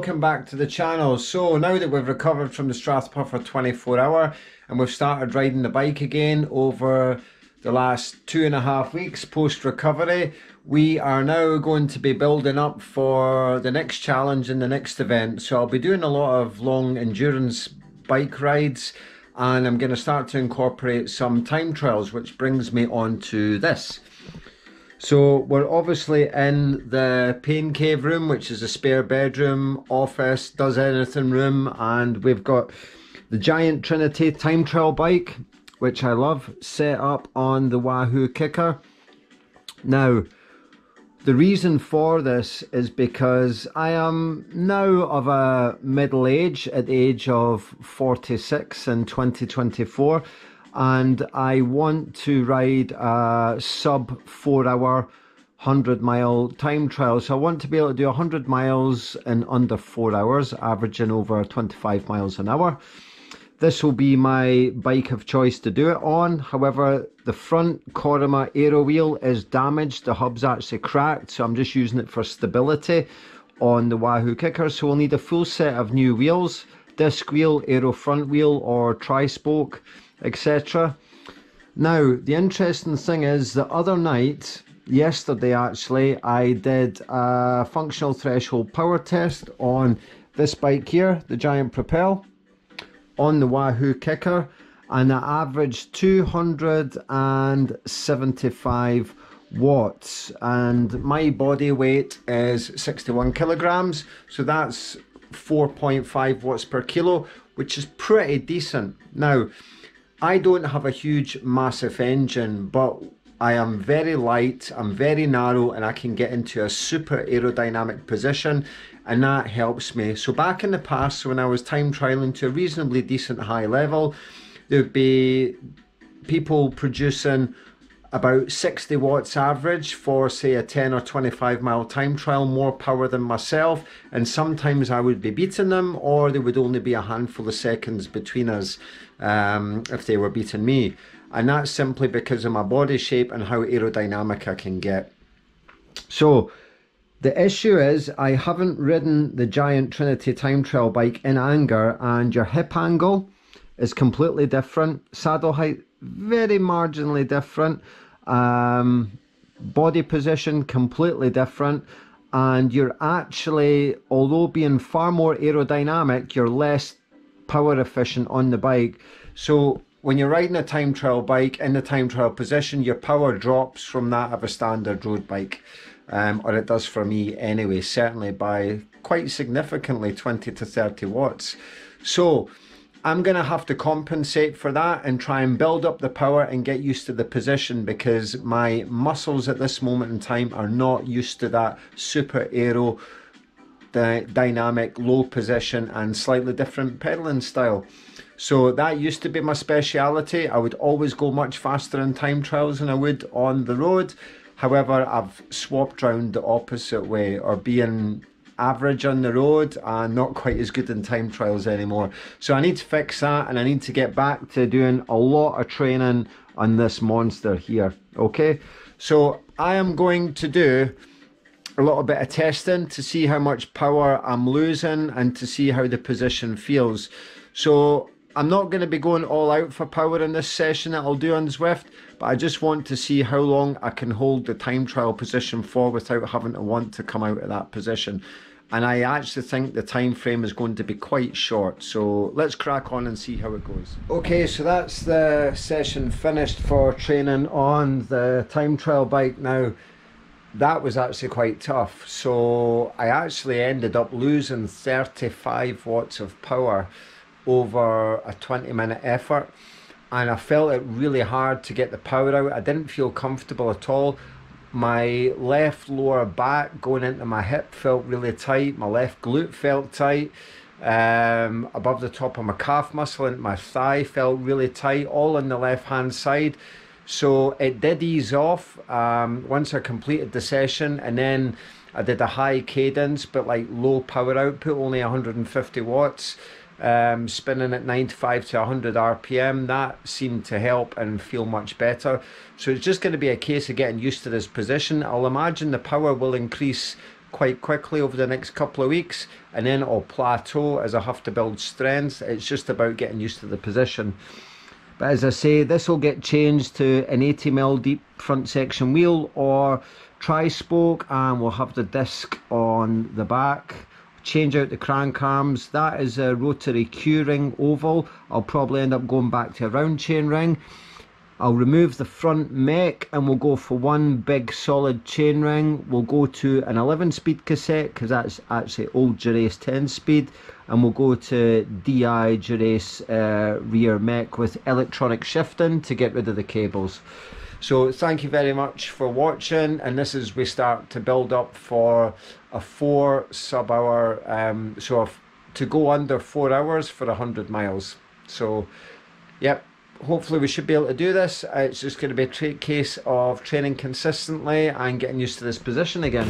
welcome back to the channel. So now that we've recovered from the Strathpuffer 24-hour and we've started riding the bike again over the last 2.5 weeks post-recovery, we are now going to be building up for the next challenge and the next event. So I'll be doing a lot of long endurance bike rides, and I'm going to start to incorporate some time trials, which brings me on to this. So we're obviously in the pain cave room, which is a spare bedroom, office, does anything room, and we've got the giant Trinity time trial bike, which I love, set up on the Wahoo kicker. Now, the reason for this is because I am now of a middle age, at the age of 46 in 2024, and I want to ride a sub 4-hour 100-mile time trial. So I want to be able to do 100 miles in under 4 hours, averaging over 25 miles an hour. This will be my bike of choice to do it on. However, the front Corima aero wheel is damaged. The hub's actually cracked, so I'm just using it for stability on the Wahoo kicker. So we'll need a full set of new wheels, disc wheel, aero front wheel, or tri-spoke, etc. Now, the interesting thing is, the other night, yesterday actually, I did a functional threshold power test on this bike here, the Giant Propel, on the Wahoo kicker, and I averaged 275 watts, and my body weight is 61 kilograms, so that's 4.5 watts per kilo, which is pretty decent. Now, I don't have a huge massive engine, but I am very light, I'm very narrow, and I can get into a super aerodynamic position, and that helps me. So back in the past, when I was time trialing to a reasonably decent high level, there'd be people producing about 60 watts average for, say, a 10 or 25 mile time trial, more power than myself, and sometimes I would be beating them, or there would only be a handful of seconds between us if they were beating me. And that's simply because of my body shape and how aerodynamic I can get. So the issue is, I haven't ridden the Giant Trinity time trial bike in anger, and your hip angle is completely different, saddle height very marginally different, body position completely different, and you're actually, although being far more aerodynamic, you're less power efficient on the bike. So when you're riding a time trial bike in the time trial position, your power drops from that of a standard road bike, or it does for me anyway, certainly by quite significantly, 20 to 30 watts. So I'm going to have to compensate for that and try and build up the power and get used to the position, because my muscles at this moment in time are not used to that super aero dynamic low position and slightly different pedaling style. So that used to be my speciality. I would always go much faster in time trials than I would on the road. However, I've swapped round the opposite way, or being average on the road and not quite as good in time trials anymore. So I need to fix that, and I need to get back to doing a lot of training on this monster here. Okay, so I am going to do a little bit of testing to see how much power I'm losing and to see how the position feels. So I'm not going to be going all out for power in this session that I'll do on Zwift, but I just want to see how long I can hold the time trial position for without having to want to come out of that position. And I actually think the time frame is going to be quite short, so let's crack on and see how it goes. Okay, so that's the session finished for training on the time trial bike. Now, that was actually quite tough, so I actually ended up losing 35 watts of power over a 20-minute effort, and I felt it really hard to get the power out. I didn't feel comfortable at all. My left lower back going into my hip felt really tight, my left glute felt tight, above the top of my calf muscle and my thigh felt really tight, all on the left hand side. So it did ease off once I completed the session, and then I did a high cadence but like low power output, only 150 watts, spinning at 95 to 100 RPM. That seemed to help and feel much better. So it's just going to be a case of getting used to this position. I'll imagine the power will increase quite quickly over the next couple of weeks, and then it'll plateau as I have to build strength. It's just about getting used to the position. But as I say, this will get changed to an 80mm deep front section wheel or tri-spoke, and we'll have the disc on the back. Change out the crank arms. That is a rotary Q-ring oval. I'll probably end up going back to a round chain ring. I'll remove the front mech and we'll go for one big solid chain ring. We'll go to an 11-speed cassette because that's actually old Dura-Ace 10-speed, and we'll go to DI Dura-Ace rear mech with electronic shifting to get rid of the cables. So thank you very much for watching, and this is we start to build up for a 4 sub-hour, to go under 4 hours for 100 miles. So yep, hopefully we should be able to do this. It's just going to be a case of training consistently and getting used to this position again.